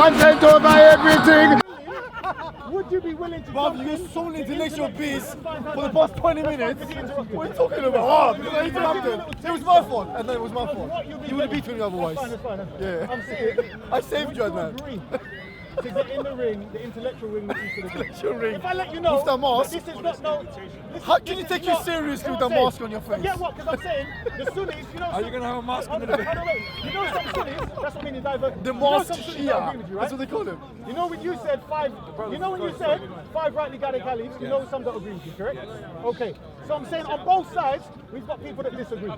Content over everything. Would you be willing to Bob, you're so intellectual beast for the past 20 minutes. What are you talking about? Because I interrupted. It was my fault. And then it was my fault. You would have beaten me otherwise. That's fine. Yeah. I'm saying, I saved you, Adnan. to get in the ring, the intellectual ring that you should have Intellectual ring. If I let you know, With the mask? this is not no. How can you take you seriously with the mask on your face? Forget what? Because I'm saying the Sunnis. You know. Are you gonna have a mask on the way? You know some Sunnis. That's what meaning divert. The mask Shia. That's what they call him. You know when you said five. You know when you said five rightly guided caliphs. You know some don't agree with you, correct? Okay. So I'm saying on both sides, we've got people that disagree.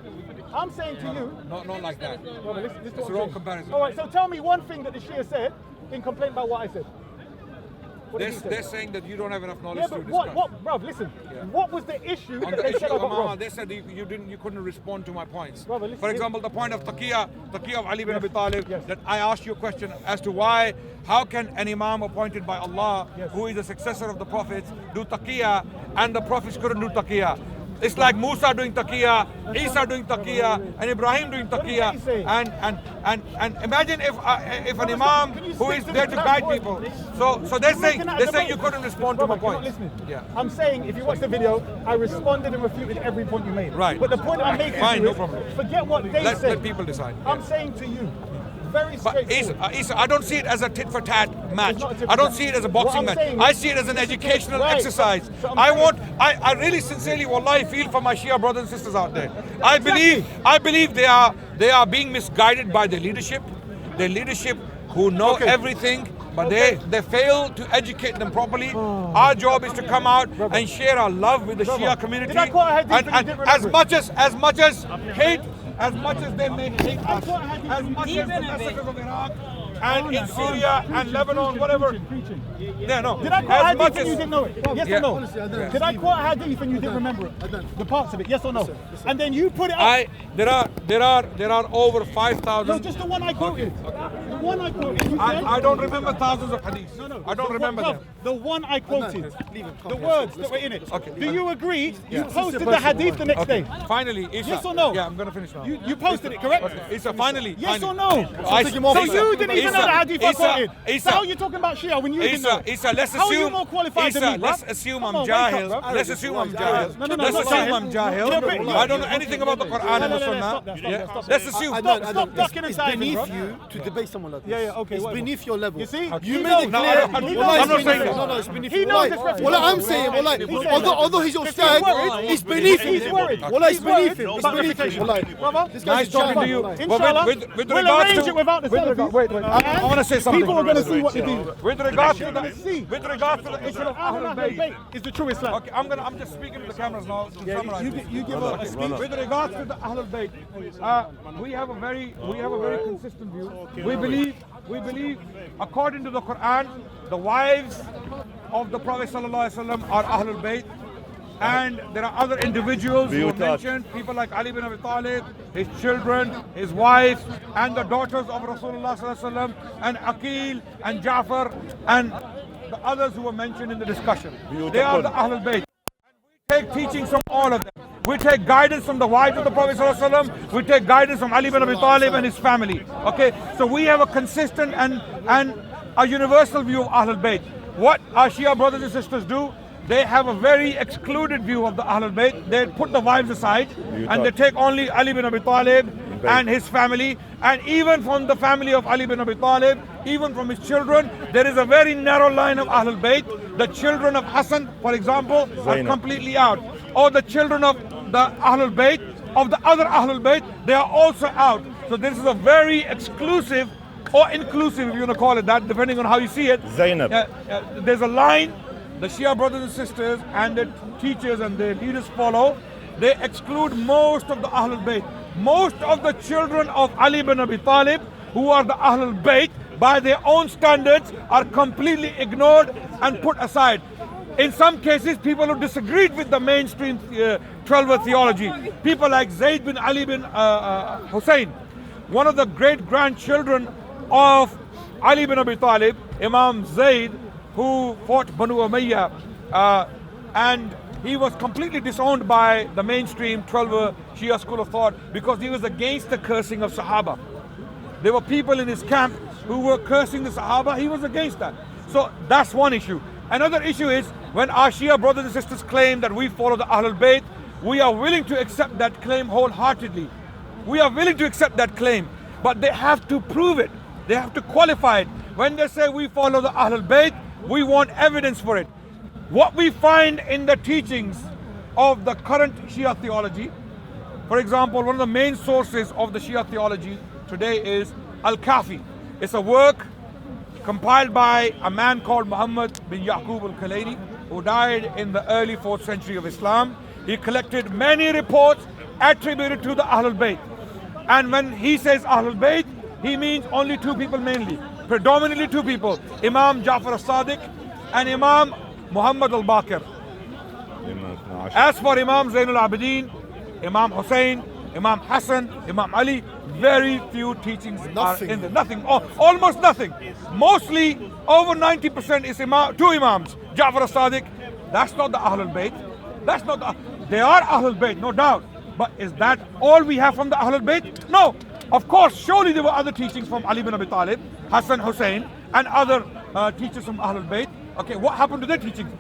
I'm saying to you. Not like that. No, but listen, It's the wrong comparison. All right. So tell me one thing that the Shia said in complaint about what I said. They're saying that you don't have enough knowledge Yeah, to but discuss. what, bruv, listen. What was the issue On that the they issue said I of got Imam, wrong? they said you couldn't respond to my points. Brother, listen, For example, the point of taqiyya of Ali bin Abi Talib, Yes. that I asked you a question as to how can an Imam appointed by Allah, Yes. who is a successor of the Prophets, do taqiyya and the Prophets couldn't do taqiyya. It's like Musa doing taqiyya, Isa doing taqiyya, and Ibrahim doing taqiyya. And imagine if an Imam who is there to guide people. So they're saying you couldn't respond to my point. Yeah. I'm saying if you watch the video, I responded and refuted every point you made. Right. But the point I'm making Fine, to you no problem. is, forget what they Let said. people decide. I'm saying to you, very But straightforward. Isa, I don't see it as a tit for tat match. It's not a tit for I don't tat. see it as a What boxing I'm match. saying I is- see it as an educational Right. exercise. So I'm I saying- really sincerely, wallahi, feel for my Shia brothers and sisters out there. I believe they are being misguided by their leadership. Their leadership who know everything, but they fail to educate them properly. Our job is to come out and share our love with the Shia community. Did I quote a hadith and you And didn't as remember much as hate, as much as they may hate us, quote a hadith as and you much as didn't the remember massacres of Iraq and in Syria and Lebanon, whatever. Preaching. Yeah, no. Did I quote As hadith much and you as- didn't know it? Yes Yeah. or no? Honestly, Adnan, Did I quote a hadith and you didn't remember it? The parts of it, yes or no? And then you put it up. There are over 5,000. No, just the one I quoted. The one I quoted. You said, I don't remember thousands of hadiths. No. I don't remember them. The one I quoted. Leave him. The words that were in it. Okay. Do you agree? You This posted is the your hadith the next Okay. day. Finally, Isa. Yes or no? Yeah, I'm gonna finish now. You posted it, correct? Isa, finally. Yes or finally. no? I- take him off. So you didn't even know the hadith I quoted. Isa, So how are you talking about Shia when you didn't know? Isa, let's How are you assume. more qualified Isa, than me, bruv? let's assume Come I'm on, wake up, jahil. bruv. Let's assume I'm jahil. No, Let's not assume jahil. I'm jahil. Yeah, but- I don't know anything about the Quran and the Sunnah. Stop. Let's assume. Stop ducking and It's diving, beneath bro. you to debate someone like this. Yeah, okay, It's whatever. beneath your level. You see? You He made knows. it No, clear. I'm not Wallahi, saying it's beneath that. you. No, it's beneath He you. knows Wallahi, it's beneath Wallahi, you. I'm saying, He wallahi, said although he's your He's stag, worried. it's beneath him. He's worried. Wallahi, it's beneath him. It's About beneath him. reputation. Wallahi. Brother, This Nice guy's talking to jahil. you. Wallahi. Inshallah, with we'll regards arrange to- it without the selfies. Wait. I want to say something. People are going to see what they do. With regards to gonna see. the issue of Ahlulbayt. Is the true Islam. Okay, I'm just speaking to the cameras now to summarize. You give a speech. With regards to the Ahlulbayt, we have a very consistent view. We believe, according to the Quran, the wives of the Prophet ﷺ are Ahlulbayt. And there are other individuals who are mentioned, people like Ali bin Abi Talib, his children, his wife, and the daughters of Rasulullah ﷺ, and Aqil, and Ja'far, and the others who were mentioned in the discussion. They are the Ahlul Bayt. We take teachings from all of them. We take guidance from the wives of the Prophet ﷺ. We take guidance from Ali bin Abi Talib and his family. Okay, so we have a consistent and a universal view of Ahlul Bayt. What our Shia brothers and sisters do, they have a very excluded view of the Ahlul Bayt. They put the wives aside and they take only Ali bin Abi Talib and his family, and even from the family of Ali bin Abi Talib, even from his children, there is a very narrow line of Ahlul Bayt. The children of Hassan, for example, are completely out. Or the children of the Ahlul Bayt, of the other Ahlul Bayt, they are also out. So this is a very exclusive or inclusive, if you want to call it that, depending on how you see it. Zainab. There's a line the Shia brothers and sisters and the teachers and the leaders follow. They exclude most of the Ahlul Bayt. Most of the children of Ali bin Abi Talib, who are the Ahlul Bayt, by their own standards, are completely ignored and put aside. In some cases, people who disagreed with the mainstream 12 theology, people like Zayd bin Ali bin Hussein, one of the great grandchildren of Ali bin Abi Talib, Imam Zayd, who fought Banu Umayyah, and he was completely disowned by the mainstream 12 Shia school of thought because he was against the cursing of Sahaba. There were people in his camp who were cursing the Sahaba, he was against that. So that's one issue. Another issue is when our Shia brothers and sisters claim that we follow the Ahlulbayt, we are willing to accept that claim wholeheartedly. We are willing to accept that claim, but they have to prove it. They have to qualify it. When they say we follow the Ahlulbayt, we want evidence for it. What we find in the teachings of the current Shia theology, for example, one of the main sources of the Shia theology today is Al-Kafi. It's a work compiled by a man called Muhammad bin Yaqub al-Kulaini, who died in the early 4th century of Islam. He collected many reports attributed to the Ahlul Bayt. And when he says Ahlul Bayt, he means only two people mainly, predominantly two people, Imam Ja'far al-Sadiq and Imam Muhammad al-Baqir. As for Imam Zainul Abidin, Imam Hussein, Imam Hassan, Imam Ali, very few teachings are in there. Nothing, almost nothing. Mostly, over 90% is two Imams. Ja'far al-Sadiq, that's not the Ahlul Bayt. That's not the, they are Ahlul Bayt, no doubt. But is that all we have from the Ahlul Bayt? No. Of course, surely there were other teachings from Ali bin Abi Talib, Hassan, Hussein, and other teachers from Ahlul Bayt. Okay, what happened to their teachings?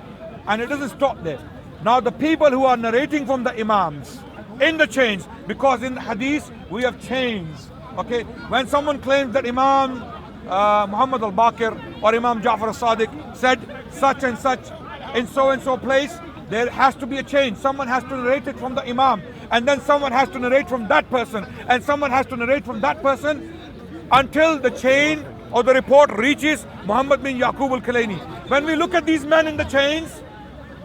And it doesn't stop there. Now the people who are narrating from the Imams in the chains, because in the Hadith we have chains. Okay, when someone claims that Imam Muhammad al-Baqir or Imam Ja'far al-Sadiq said such and such in so and so place, there has to be a chain. Someone has to narrate it from the Imam, and then someone has to narrate from that person, and someone has to narrate from that person until the chain or the report reaches Muhammad bin Yaqub al-Kulaini. When we look at these men in the chains,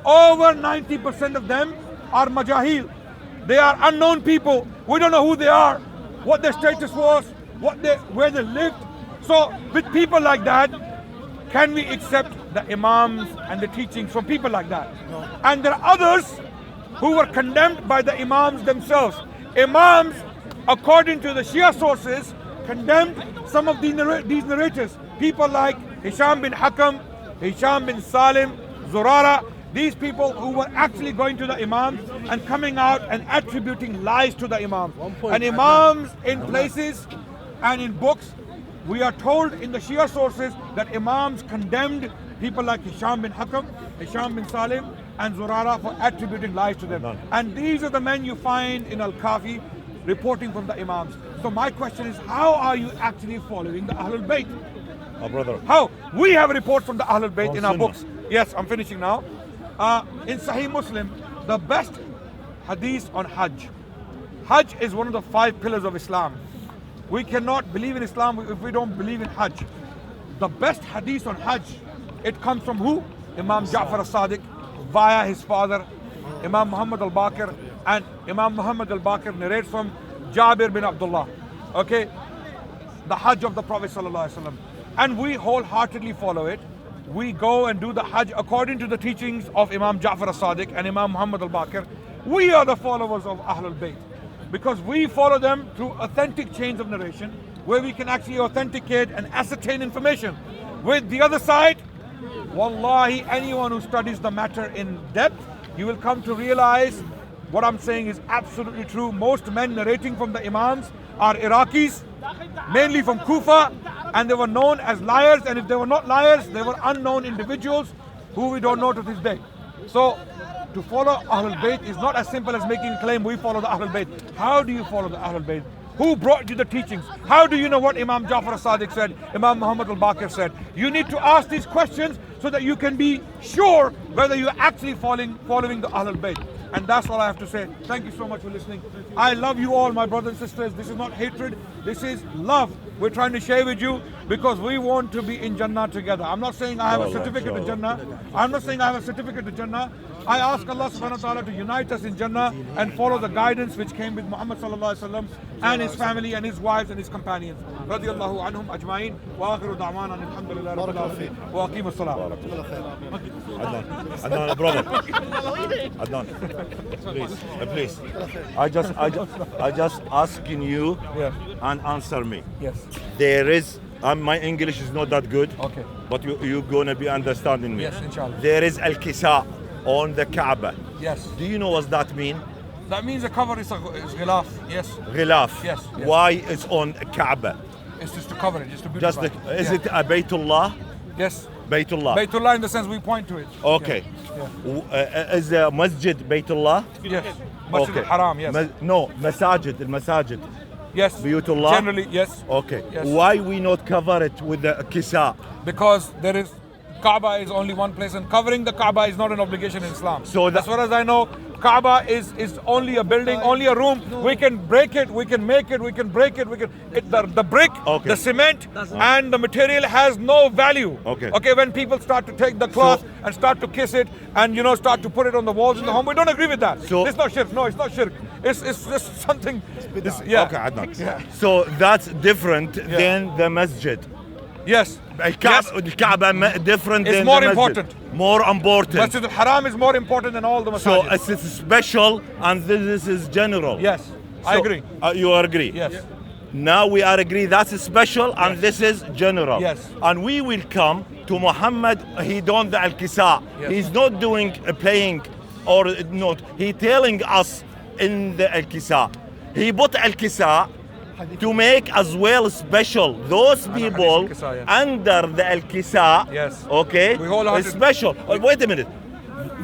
over 90% of them are majahil. They are unknown people. We don't know who they are, what their status was, where they lived. So with people like that, can we accept the Imams and the teachings from people like that? No. And there are others who were condemned by the Imams themselves. Imams, according to the Shia sources, condemned some of these narrators. People like Hisham bin Hakam, Hisham bin Salim, Zurara. These people who were actually going to the Imams and coming out and attributing lies to the Imams. And Imams in places and in books, we are told in the Shia sources that Imams condemned people like Hisham bin Hakam, Hisham bin Salim, and Zurara for attributing lies to them. And these are the men you find in Al-Kafi reporting from the Imams. So my question is, how are you actually following the Ahlul Bayt? Oh, brother. How? We have reports from the Ahlul Bayt in our books. Yes, I'm finishing now. In Sahih Muslim, the best hadith on Hajj. Hajj is one of the 5 pillars of Islam. We cannot believe in Islam if we don't believe in Hajj. The best hadith on Hajj, it comes from who? Imam Ja'far al-Sadiq via his father, Imam Muhammad al-Baqir, and Imam Muhammad al-Baqir narrates from Jabir bin Abdullah. Okay, the Hajj of the Prophet sallallahu alaihi wasallam, and we wholeheartedly follow it. We go and do the Hajj according to the teachings of Imam Ja'far al-Sadiq and Imam Muhammad al-Baqir. We are the followers of Ahlul Bayt because we follow them through authentic chains of narration where we can actually authenticate and ascertain information. With the other side, wallahi, anyone who studies the matter in depth, you will come to realize what I'm saying is absolutely true. Most men narrating from the Imams are Iraqis, mainly from Kufa, and they were known as liars, and if they were not liars, they were unknown individuals who we don't know to this day. So to follow Ahlul Bayt is not as simple as making a claim we follow the Ahlul Bayt. How do you follow the Ahlul Bayt? Who brought you the teachings? How do you know what Imam Ja'far al-Sadiq said, Imam Muhammad al-Baqir said? You need to ask these questions so that you can be sure whether you're actually following the Ahlul Bayt. And that's all I have to say. Thank you so much for listening. I love you all, my brothers and sisters. This is not hatred. This is love. We're trying to share with you because we want to be in Jannah together. I'm not saying I have a certificate to Jannah. I'm not saying I have a certificate to Jannah. I ask Allah subhanahu wa ta'ala to unite us in Jannah and follow the guidance which came with Muhammad sallallahu alaihi wasallam and his family and his wives and his companions. Radiyallahu anhum ajma'in. Wa akhiru da'wana alhamdulillahi rabbil alamin. Wa aqimu as-salam. Adnan, brother. Adnan, please. I just asking you and answer me. Yes. There is, my English is not that good. Okay. But you're gonna be understanding me. Yes, inshallah. There is al-kisa on the Kaaba. Yes. Do you know what that mean? That means the cover is ghilaf. Yes. Ghilaf. Yes. Why is on Kaaba? It's just to cover it, just to Just beautify is Yeah. it a Baytullah? Yes. Baytullah. Baytullah in the sense we point to it. Okay. Is the masjid Baytullah? Yes. Masjid al-Haram, yes. No, masajid, المساجد. Yes. Baytullah? Generally, yes. Okay. Yes. Why we not cover it with the kisa? Because there is Kaaba is only one place, and covering the Kaaba is not an obligation in Islam. So as far as I know, Kaaba is only a building, only a room. We can break it, we can make it, we can break it, the brick, Okay. the cement, and the material has no value. Okay. Okay, when people start to take the cloth and start to kiss it and start to put it on the walls in the home, we don't agree with that. So it's not shirk. No, it's not shirk. It's just something. Okay, Adnan. Yeah. So that's different than the masjid. Yes. Kaaba different It's than more the masjid. important. More important. Masjid al-Haram is more important than all the So masajid. it's special and this is general. Yes, I agree. You agree? Yes. Now we are agree that's special and this is general. Yes. And we will come to Muhammad. He done the al-kisa. Yes. He's not doing playing or not. He telling us in the al-kisa. He put al-kisa to make as well special those people al-kisa, yes. under the al-kisa. Yes. Okay. We wholehearted- Special. Wait a minute.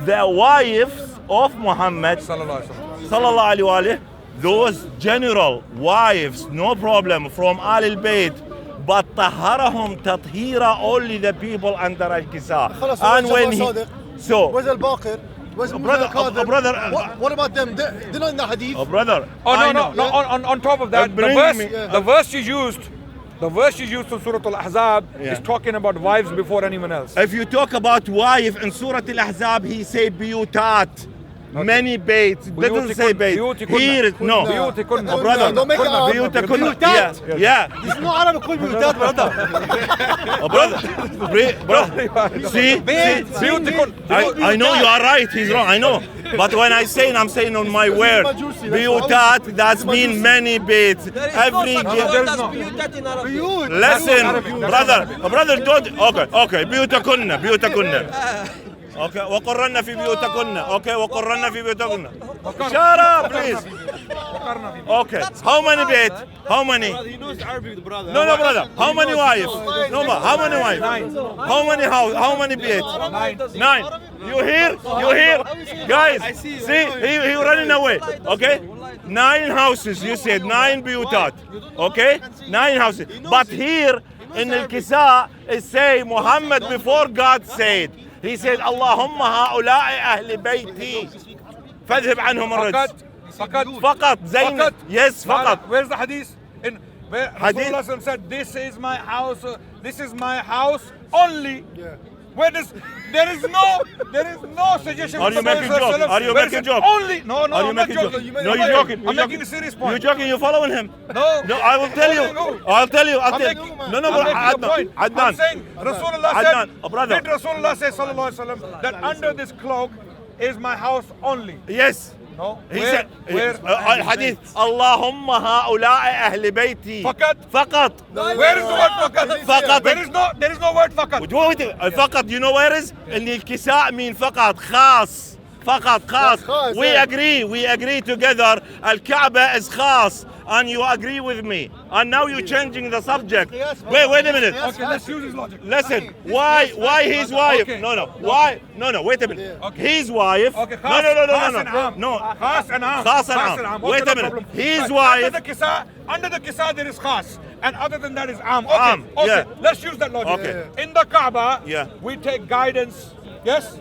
The wives of Muhammad Sallallahu alaihi wasallam. sallallahu alaihi wa alihi, those general wives, no problem, from Ahlulbayt, but طهرهم تطهيرا only the people under al-kisa. خلاص And when he, صادق. so, Where's al-Baqir? Where's brother, Musa brother, what about them? They're not in the hadith. oh brother, Oh I no, know. On top of that, the Bring verse, me- the verse you used in Surah Al-Ahzab is talking about wives before anyone else. If you talk about wife in Surah Al-Ahzab, he say biyutat. Many baits. Didn't say bait. Here, no. Biyutikunna. Oh, brother. Don't make it up. Biyutakunna. Biyutat. Yeah. It's not Arab called biyutat, brother. Oh, brother. See? I know you are right. He's wrong. I know. But when I'm saying on my word. Biyutat, that means many baits. Every listen, brother, don't. Okay. Biyutakunna. Okay, وقرنا في بيوتكن. Okay, وقرنا في بيوتكن. Shut up, please. Okay, how many bait? How many? He knows Arabic, brother. No, brother. How many wives? No, how many wives? 9. How many house? How many bait? 9. You hear? Guys, see, he running away. Okay? 9 houses. You said 9 biyutat. Okay? 9 houses. But here in Al-Kisa, it say Muhammad before God said. He said, اللهم هؤلاء أهل بيتي فاذهب عنهم الرجس. فقط زينب. Yes, فقط. Where's the hadith? Where Rasulullah said, this is my house only. Where there is no suggestion. Are you making joke? Are you making joke? Only. No, Are you I'm not making joke? joking. No, you're joking. I'm making a serious point. You're joking. You're following him. No, I will tell you. I'll tell you. I'm making a point. I'm Adnan. saying Rasulullah Adnan, said, brother. did Rasulullah say sallallahu alaihi wasallam that under this cloak is my house only? Yes. No. He said, الحديث اللهم هؤلاء أهل بيتي فقط. Where is the word fakat? فقط. There is no word fakat. فقط, you know where is? In الكساء mean فقط خاص. فقط خاص. We agree together. الكعبة is خاص. And you agree with me. And now you're changing the subject. Wait a minute. Okay, let's use his logic. Listen, why his wife? Okay. No, why? No, wait a minute. Okay. His wife. Okay, No. Khas and am. Khas and am. Wait a minute. His wife. Under the kisa there is khas, and other than that is am. Am, Okay, yeah. let's use that logic. Okay. In the Kaaba, Yeah. we take guidance. Yes.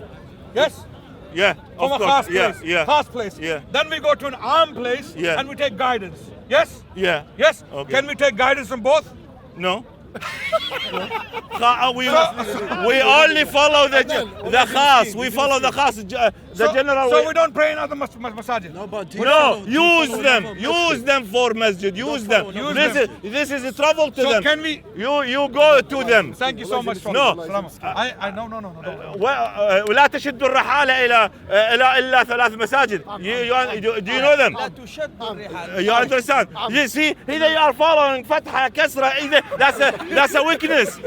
Yeah, From of a course. khas place. Yeah. Khas place. Yeah. Then we go to an am place, Yeah. and we take guidance. Yes. Yeah. Yes. Okay. Can we take guidance from both? No. we only follow the khas. We follow the khas, the general So way. we don't pray in other masajid. No, use them for masjid. Use them. This is a trouble to So them. can we? You go to them. Thank you so much. No. I no. Don't worry. ولا تشد الرحالة إلى إلا 3 مساجد. Do you know them? You understand? You see, they are following فتحة كسرة. That's a weakness.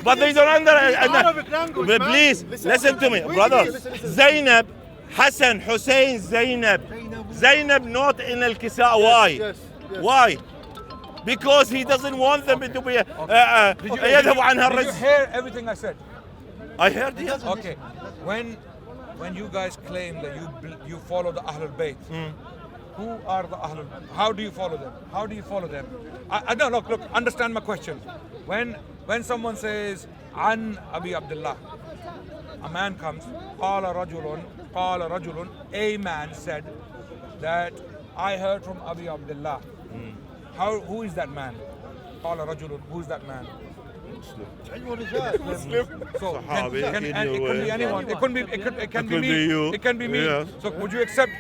But they don't understand. Please listen to me, brothers. Zainab, Hassan, Hussein, Zainab not in al-Kisa. Why? Why? because he doesn't want them to be Did you hear everything I said? I heard, yes. Okay. When you guys claim that you follow the Ahlulbayt, who are the Ahlulbayt? How do you follow them? How do you follow them? No, look, understand my question. When someone says, An Abi Abdullah, a man comes, Qala rajulun, a man said that I heard from Abi Abdullah. Who is that man? Qala rajulun, who is that man? So it could be anyone. It can be me. you. It can be me. Yes. So would you accept?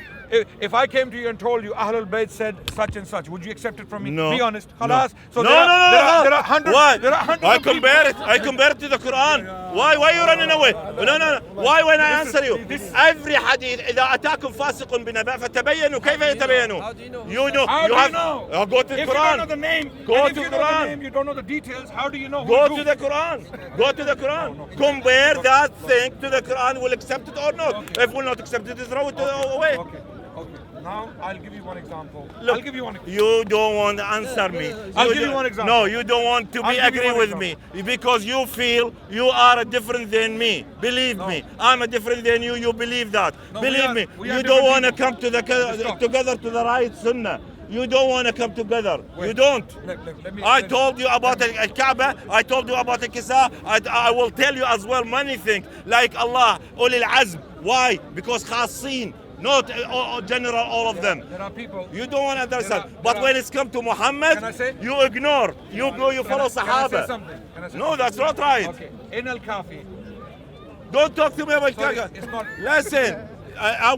If I came to you and told you Ahlulbayt said such and such, would you accept it from me? No. Be honest. No. Khalas. So No. there are hundreds. Why? There are hundreds. I of people. compare it to the Quran. Why are you running away? No. Why when I answer you? Every hadith إذا أتاكم فاسق بنبأ فتبينوا كيف يتبينوا? How do you know? You know. How do you know? Go to the If you don't know Quran. the name, Go and to if you know Quran. the name, you don't know the details. How do you know? Go who's to who? the Quran. Go to the Quran. Compare that thing to the Quran. Will accept it or not? Okay. If will not accept it, throw it away. Okay. Now I'll give you one example. Look, I'll give you one. You don't want to answer me. I'll give you one example. No, you don't want to I'll give you agree one with me because you feel you are different than me. Believe me, I'm different than you. You believe that. No, Believe me, we are you don't different want to people. come to Stop. together to the right sunnah. You don't want to come together. Wait. You don't. Let me I told you about the Kaaba. I told you about the Kisa. I will tell you as well many things like Allah, Ulil Azm. Why? Because Khasin. Not general, all of them. There are people. You don't want to understand. There But are- when it's come to Muhammad, Can I say? you ignore. You follow Can I say Sahaba. something? Can I say No, something? that's not right. Okay. In Al-Kafi. Don't talk to me about Sorry, Kaaba. it's not- Listen,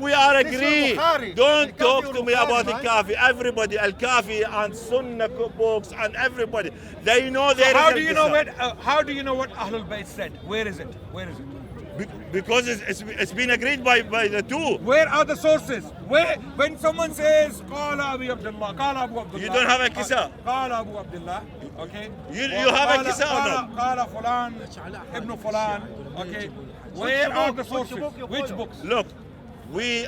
we are agree. Bukhari. Don't The talk Kafi to or me Bukhari, about the right? Kafi. Everybody, Al-Kafi and Sunnah books and everybody, they know there is How a do you know Qissa. how do you know what Ahlulbayt said? Where is it? Where is it? Because it's been agreed by the two. Where are the sources? When someone says Qala Abi Abdullah, Qala Abu Abdullah. You don't have a Qissa. Qala Abu Abdullah. Okay. You have a Qissa or not? Qala Fulan, Ibn Fulan. Okay. Where are the sources? Which books? Look, we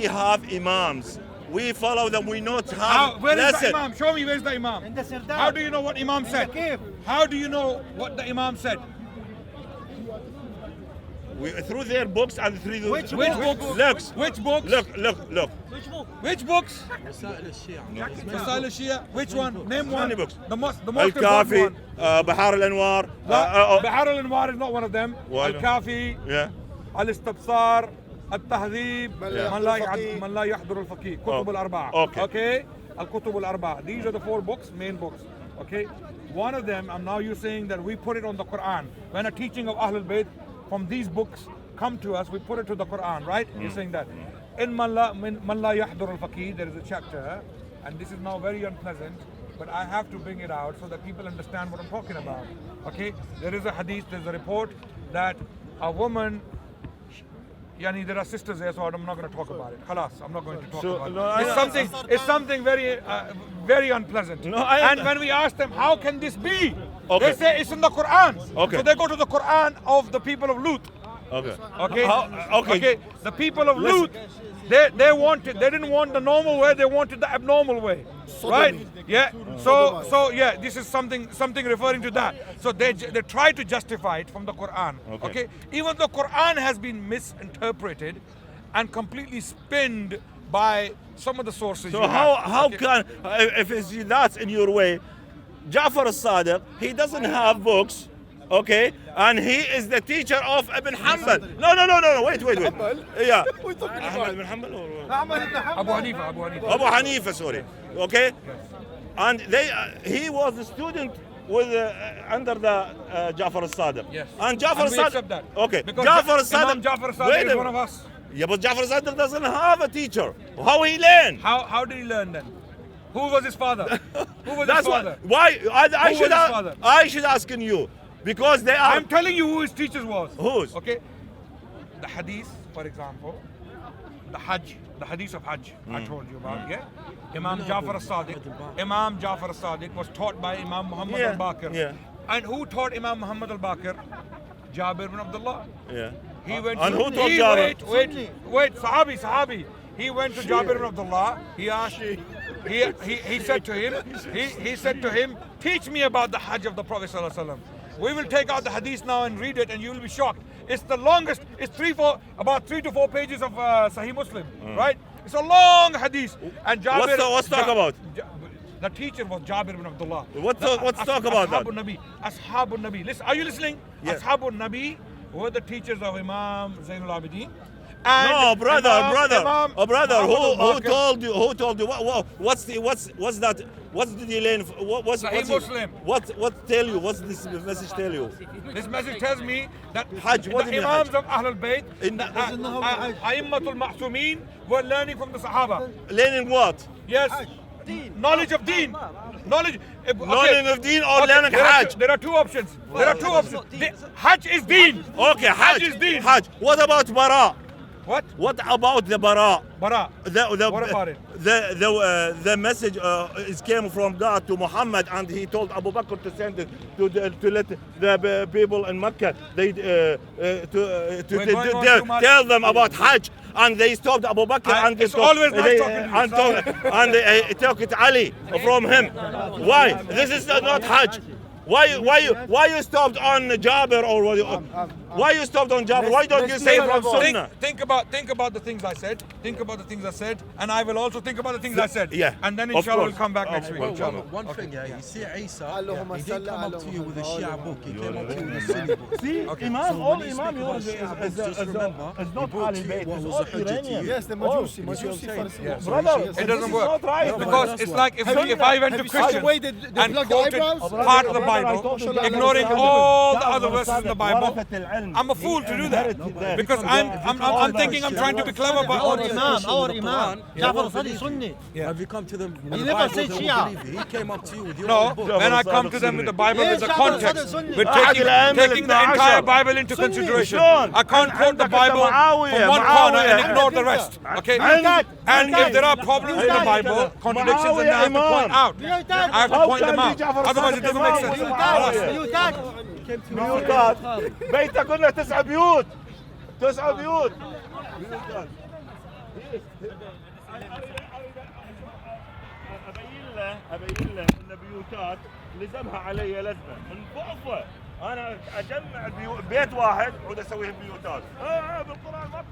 have Imams. We follow them. We not have. Where is the Listen. Imam? Show me where's the Imam. In the Sirdar. How do you know what Imam said? the cave. How do you know what the Imam said? Through their books and through the Which books? Look, Which books? look. Which books? Masail al-Shia. Which one? Name one. Many books. The most important Al-Kafi, one. Bahar al-Anwar. Bahar al-Anwar is not one of them. Why not? Al-Kafi, Yeah. Al-Istabsar, Al-Tahdhib, لا من لا يحضر الفقيه. من لا يحضر الفقيه. كتب الأربعة. Okay. Okay. Al-Kutub al-Arba'a. These are the 4 books, main books. Okay. One of them, and now you're saying that we put it on the Quran. When a teaching of Ahlul Bayt from these books come to us, we put it to the Quran, right? You're saying that. In Man La Yahdur al-Faqih, there is a chapter, and this is now very unpleasant, but I have to bring it out so that people understand what I'm talking about. Okay? There is a hadith, there's a report that a woman, yani there are sisters there, so I'm not going to talk about it. Khalas, I'm not going to talk about it. It's something very, very unpleasant. No, and when we ask them, how can this be? Okay. They say it's in the Quran. Okay. So they go to the Quran of the people of Lut. Okay. Okay. Okay. The people of Lut, they didn't want the normal way, they wanted the abnormal way. Right? Yeah. So yeah, this is something referring to that. So they try to justify it from the Quran. Okay. Even the Quran has been misinterpreted and completely spinned by some of the sources. So how can, if that's in your way, Ja'far al-Sadiq, he doesn't have books, okay, and he is the teacher of Ibn Hanbal. No, wait. Yeah. Ahmad ibn Hanbal or Abu Hanifa. Abu Hanifa, sorry. Okay, and he was a student with under the Ja'far al-Sadiq. Yes. And Ja'far And we al-Sadiq. accept that. Okay. Because Ja'far al-Sadiq. Imam Ja'far al-Sadiq is one of us. Yeah, but Ja'far al-Sadiq doesn't have a teacher. How he learn? How did he learn then? Who was his father? Who was That's his father? why. I Who should was his father? I should ask you because they are. I'm telling you who his teachers was. Whose? Okay. The hadith, for example, the hadith of Hajj, I told you about, yeah? Imam Ja'far al-Sadiq was taught by Imam Muhammad al-Baqir. Yeah. And who taught Imam Muhammad al-Baqir? Jabir ibn Abdullah. Yeah. He went And to, who taught Jabir? Wait, sahabi. He went to Jabir ibn Abdullah. He asked, he said to him, he said to him, teach me about the Hajj of the Prophet sallallahu alaihi wasallam. We will take out the hadith now and read it, and you will be shocked. It's the longest. It's about 3 to 4 pages of Sahih Muslim, right? It's a long hadith. And Jabir, What's talk about? The teacher was Jabir ibn Abdullah. What's talk about that? Ashabun Nabi. Listen, are you listening? Yes. Ashabun Nabi were the teachers of Imam Zainul Abidin. No, brother. Imam Who told you? What's that? What's the delay? What's Muslim. What tell you? What's this message tell you? This message tells me that Hajj, what do the you mean Imams Hajj? of Ahlulbayt, A'immatul Ma'sumin, were learning from the Sahaba. Learning what? Yes. Knowledge of deen. Knowledge of deen or learning Hajj? There are two options. Hajj is deen. Okay, Hajj is deen. Hajj. What about Bara? What? What about the Bara? What about it? The message is came from God to Muhammad, and he told Abu Bakr to send it to let the people in Mecca tell them about Hajj, and they stopped Abu Bakr and they it's always nice talking to you. and they took it Ali from him. Why? This is not Hajj. Why you stopped on Jabir or why you stopped on Jabir? Why don't you say from Sunnah? Think about the things I said. Think about the things I said, and I will also think about the things I said. Yeah. And then Of inshallah we'll course. come back next week. Well, Inshallah. one thing, yeah, you see Isa, he didn't come up to you with a Shia book, he came up to you with a Sunni book. See, Imam, all Imam yours is not Ahlulbayt, it's all Iranian. Yes, the Majusi. Brother, It doesn't work not right. because it's like if I went to Christians and quoted part of the Bible, ignoring all the other verses in the Bible, I'm a fool to do that because I'm thinking I'm trying to be clever, but Our Imam, Jafar Sadiq Sunni. Have you come to them with He the never Bible, said they Shia. won't believe you. He came up to you with your no. own book. When I come to them with the Bible with the Yes, context, Sunni. we're taking the entire Bible into consideration. I can't quote the Bible from one corner and ignore the rest. Okay? And if there are problems in the Bible, contradictions, then I have to point out. I have to point them out. Otherwise, it doesn't make sense. بيوتات بيتك كنا 9 بيوت 9 بيوت ابين له ان بيوتات لزمها علي لزمه من ضعفه انا اجمع بيت واحد واسويه بيوتات بالقران ما